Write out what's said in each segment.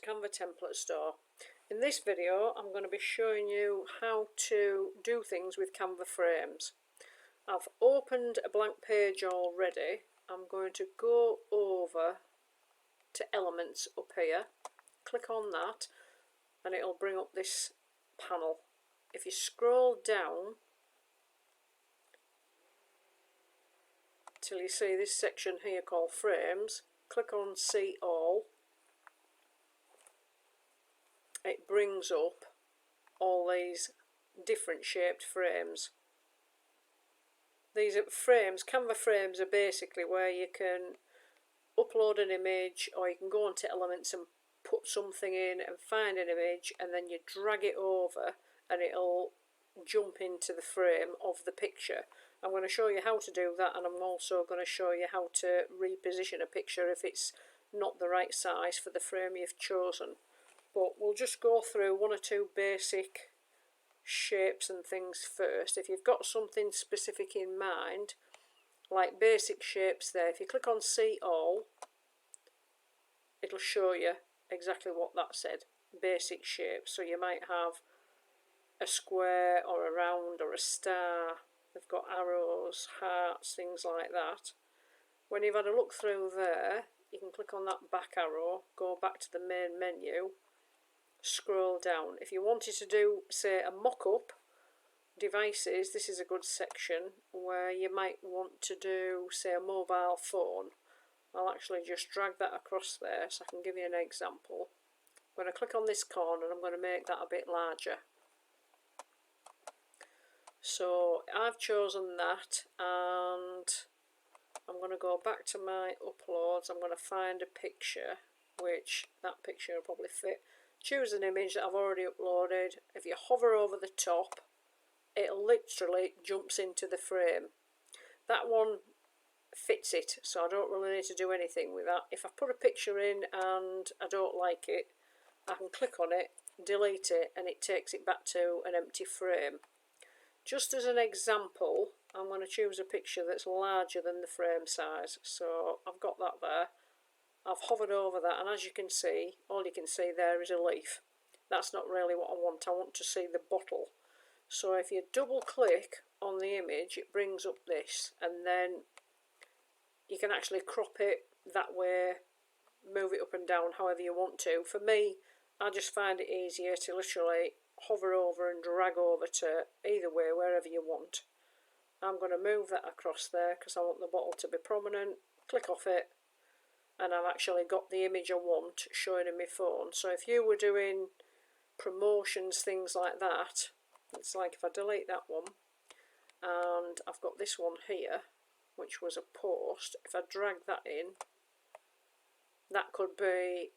Canva Template Store. In this video I'm going to be showing you how to do things with Canva Frames. I've opened a blank page already. I'm going to go over to Elements up here, click on that, and it'll bring up this panel. If you scroll down till you see this section here called Frames, click on See All. It brings up all these different shaped frames. These are frames. Canva frames are basically where you can upload an image, or you can go onto Elements and put something in and find an image, and then you drag it over and it'll jump into the frame of the picture. I'm going to show you how to do that, and I'm also going to show you how to reposition a picture if it's not the right size for the frame you've chosen. But we'll just go through one or two basic shapes and things first. If you've got something specific in mind, like basic shapes there, if you click on See All, it'll show you exactly what that said, basic shapes. So you might have a square or a round or a star. They've got arrows, hearts, things like that. When you've had a look through there, you can click on that back arrow, go back to the main menu, scroll down. If you wanted to do, say, a mock-up, devices, this is a good section where you might want to do, say, a mobile phone. I'll actually just drag that across there so I can give you an example. I'm going to click on this corner and I'm going to make that a bit larger. So I've chosen that, and I'm going to go back to my uploads. I'm going to find a picture, which that picture will probably fit. Choose an image that I've already uploaded. If you hover over the top, it literally jumps into the frame. That one fits it, so I don't really need to do anything with that. If I put a picture in and I don't like it, I can click on it, delete it, and it takes it back to an empty frame. Just as an example, I'm going to choose a picture that's larger than the frame size. So I've got that there. I've hovered over that, and as you can see, all you can see there is a leaf. That's not really what I want. I want to see the bottle. So if you double click on the image, it brings up this, and then you can actually crop it that way, move it up and down however you want to. For me, I just find it easier to literally hover over and drag over to either way, wherever you want. I'm going to move that across there because I want the bottle to be prominent. Click off it, and I've actually got the image I want showing in my phone. So if you were doing promotions, things like that, it's like if I delete that one, and I've got this one here, which was a post. If I drag that in, that could be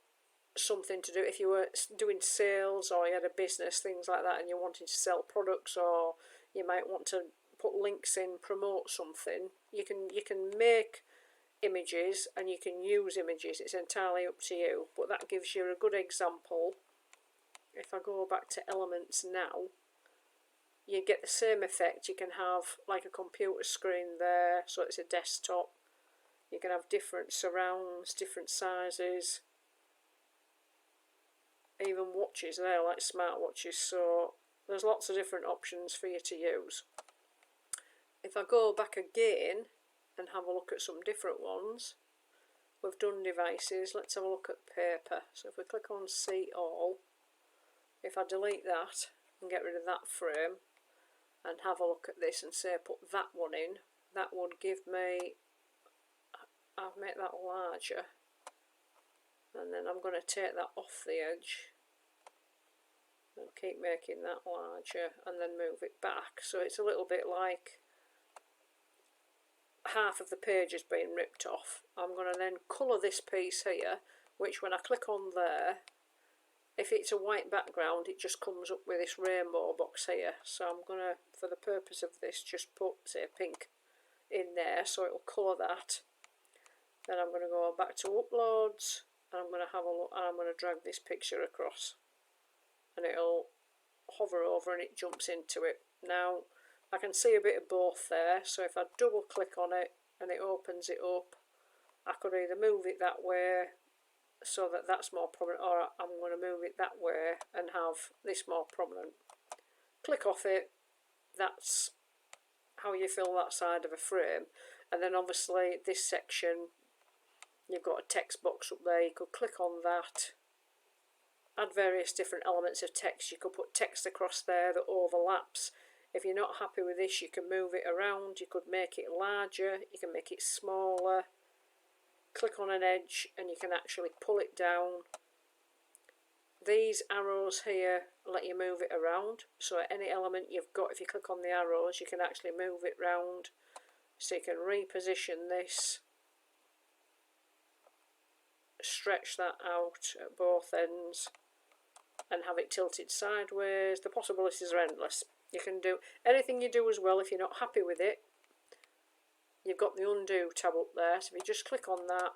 something to do if you were doing sales, or you had a business, things like that, and you're wanting to sell products, or you might want to put links in, promote something. You can make images and you can use images. It's entirely up to you, but that gives you a good example. If I go back to Elements now, you get the same effect. You can have like a computer screen there, so it's a desktop. You can have different surrounds, different sizes, even watches there, like smart watches. So there's lots of different options for you to use. If I go back again and have a look at some different ones, we've done devices. Let's have a look at paper. So if we click on See All, if I delete that and get rid of that frame and have a look at this and say put that one in, that would give me, I'll make that larger, and then I'm going to take that off the edge and keep making that larger, and then move it back. So it's a little bit like half of the page is being ripped off. I'm going to then colour this piece here, which when I click on there, if it's a white background, it just comes up with this rainbow box here. So I'm going to, for the purpose of this, just put, say, pink in there, so it'll colour that. Then I'm going to go back to uploads, and I'm going to have a look, and I'm going to drag this picture across, and it'll hover over and it jumps into it. Now I can see a bit of both there, so if I double click on it and it opens it up, I could either move it that way, so that that's more prominent, or I'm going to move it that way and have this more prominent. Click off it, that's how you fill that side of a frame. And then obviously this section, you've got a text box up there, you could click on that, add various different elements of text. You could put text across there that overlaps. If you're not happy with this, you can move it around, you could make it larger, you can make it smaller. Click on an edge and you can actually pull it down. These arrows here let you move it around, so any element you've got, if you click on the arrows, you can actually move it round. So you can reposition this, stretch that out at both ends and have it tilted sideways. The possibilities are endless. You can do anything you do as well. If you're not happy with it, you've got the undo tab up there, so if you just click on that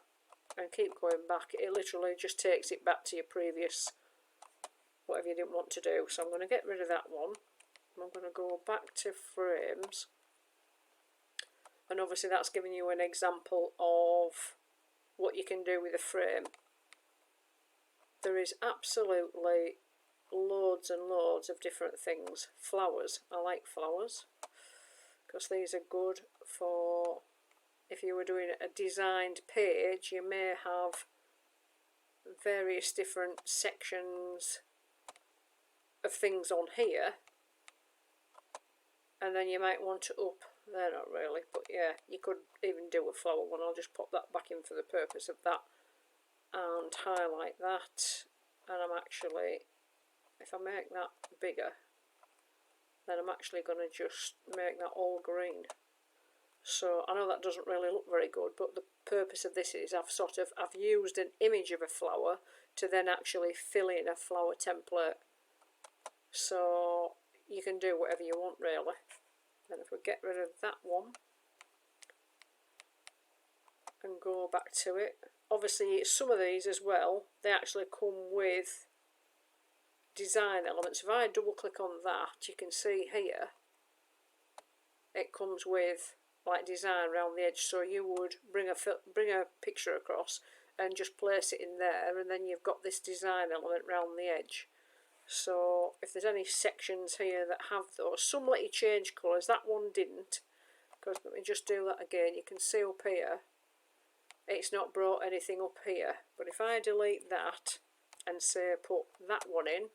and keep going back, it literally just takes it back to your previous whatever you didn't want to do. So I'm going to get rid of that one. I'm going to go back to frames, and obviously that's giving you an example of what you can do with a frame. There is absolutely loads and loads of different things. Flowers, I like flowers because these are good for if you were doing a designed page. You may have various different sections of things on here, and then you might want to up, they're not really, but yeah, you could even do a flower one. I'll just pop that back in for the purpose of that and highlight that, and I'm actually, if I make that bigger, then I'm actually going to just make that all green. So I know that doesn't really look very good, but the purpose of this is I've used an image of a flower to then actually fill in a flower template. So you can do whatever you want really. Then if we get rid of that one and go back to it, obviously some of these as well, they actually come with design elements. If I double click on that, you can see here it comes with like design around the edge. So you would bring a picture across and just place it in there, and then you've got this design element around the edge. So if there's any sections here that have those, some let you change colours, that one didn't, because let me just do that again. You can see up here it's not brought anything up here, but if I delete that and say put that one in,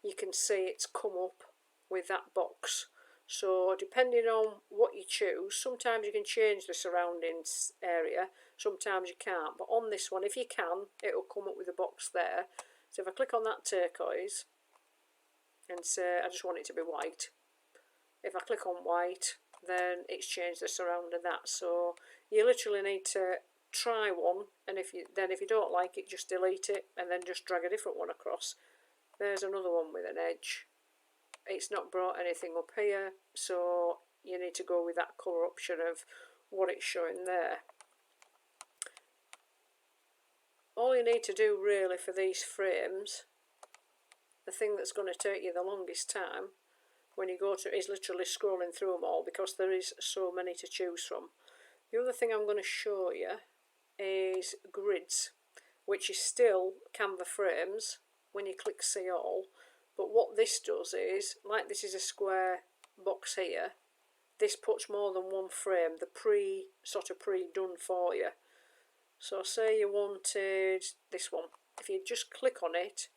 you can see it's come up with that box. So depending on what you choose, sometimes you can change the surroundings area, sometimes you can't, but on this one, if you can, it will come up with a box there. So if I click on that turquoise and say I just want it to be white, if I click on white, then it's changed the surround of that. So you literally need to try one, and if you don't like it, just delete it and then just drag a different one across. There's another one with an edge. It's not brought anything up here, so you need to go with that colour option of what it's showing there. All you need to do really for these frames, the thing that's going to take you the longest time when you go to is literally scrolling through them all, because there is so many to choose from. The other thing I'm going to show you is grids, which is still Canva Frames when you click see all, but what this does is, like this is a square box here, this puts more than one frame, the pre-done for you. So say you wanted this one, if you just click on it,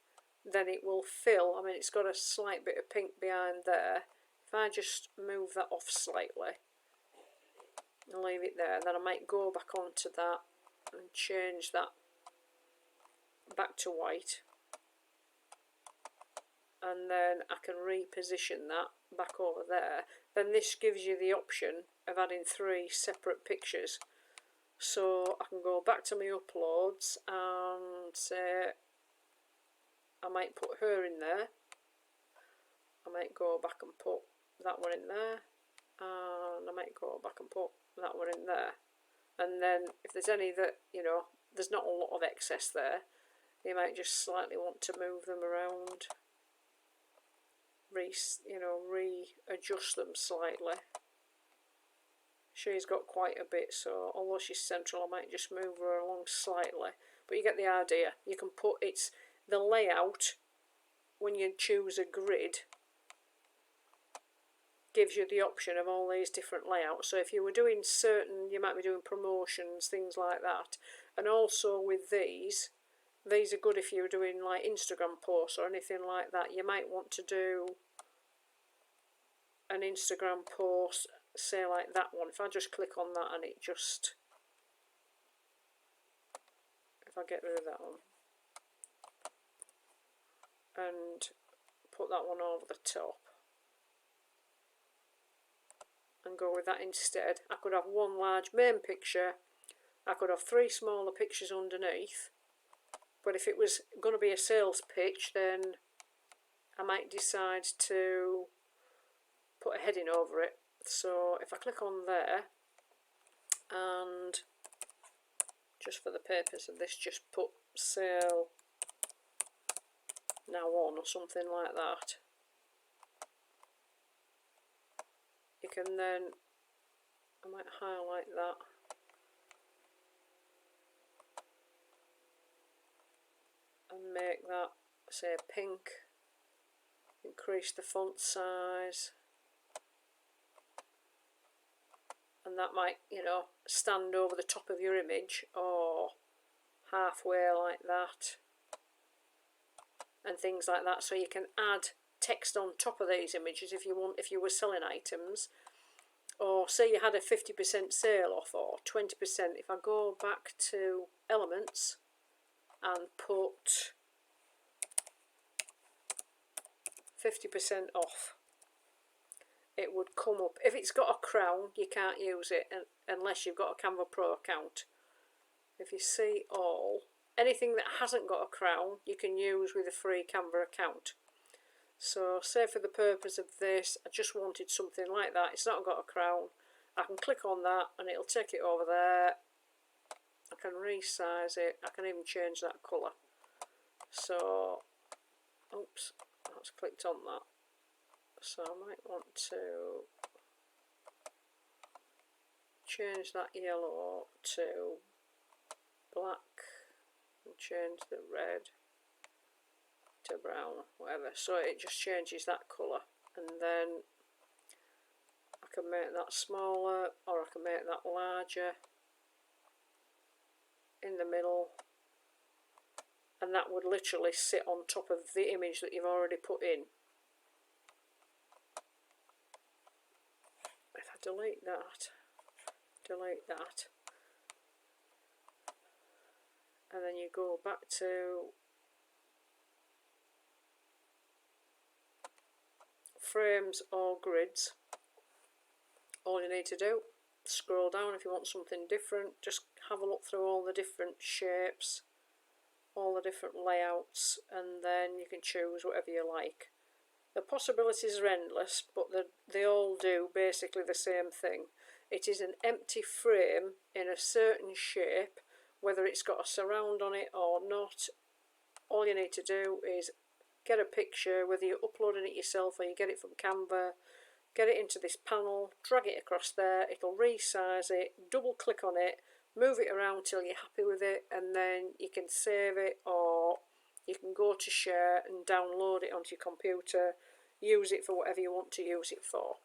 then it will fill. I mean, it's got a slight bit of pink behind there. If I just move that off slightly and leave it there, then I might go back onto that and change that back to white, and then I can reposition that back over there. Then this gives you the option of adding 3 separate pictures. So I can go back to my uploads and say I might put her in there. I might go back and put that one in there, and I might go back and put that one in there. And then if there's any that, you know, there's not a lot of excess there, you might just slightly want to move them around, readjust them slightly. She's got quite a bit, so although she's central, I might just move her along slightly. but you get the idea. You can put, it's the layout when you choose a grid gives you the option of all these different layouts. So if you were doing certain, you might be doing promotions, things like that. And also with these are good if you're doing like Instagram posts or anything like that. You might want to do an Instagram post, say like that one. If I just click on that and it just, if I get rid of that one and put that one over the top and go with that instead, I could have one large main picture, I could have 3 smaller pictures underneath, but if it was going to be a sales pitch, then I might decide to put a heading over it. So if I click on there and just for the purpose of this just put sale now on or something like that, you can then, I might highlight that and make that say pink, increase the font size, and that might, you know, stand over the top of your image or halfway like that and things like that. So you can add text on top of these images if you want, if you were selling items, or say you had a 50% sale off or 20%. If I go back to elements and put 50% off, it would come up. If it's got a crown, you can't use it unless you've got a Canva Pro account. If you see all, anything that hasn't got a crown you can use with a free Canva account. So say for the purpose of this, I just wanted something like that. It's not got a crown. I can click on that and it'll take it over there. I can resize it. I can even change that colour. So, oops, that's clicked on that. So I might want to change that yellow to black and change the red to brown, whatever. So it just changes that colour, and then I can make that smaller or I can make that larger in the middle, and that would literally sit on top of the image that you've already put in. If I delete that, and then you go back to frames or grids, all you need to do, scroll down if you want something different, just have a look through all the different shapes, all the different layouts, and then you can choose whatever you like. The possibilities are endless, but they all do basically the same thing. It is an empty frame in a certain shape, whether it's got a surround on it or not. All you need to do is get a picture, whether you're uploading it yourself or you get it from Canva, get it into this panel, drag it across there, it'll resize it, double click on it, move it around till you're happy with it, and then you can save it, or you can go to share and download it onto your computer, use it for whatever you want to use it for.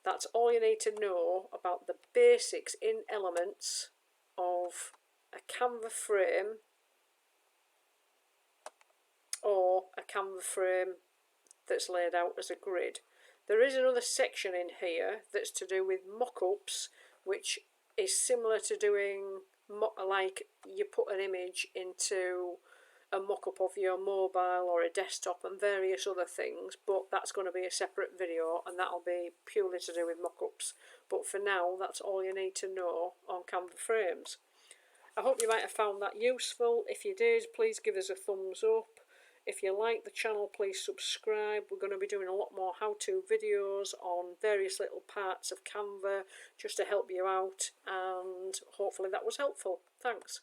That's all you need to know about the basics in elements of a Canva frame or a Canva frame that's laid out as a grid. There is another section in here that's to do with mockups, which is similar to doing like you put an image into a mock-up of your mobile or a desktop and various other things, but that's going to be a separate video and that'll be purely to do with mock-ups. But for now, that's all you need to know on Canva Frames. I hope you might have found that useful. If you did, please give us a thumbs up. If you like the channel, please subscribe. We're going to be doing a lot more how-to videos on various little parts of Canva just to help you out, and hopefully that was helpful. Thanks.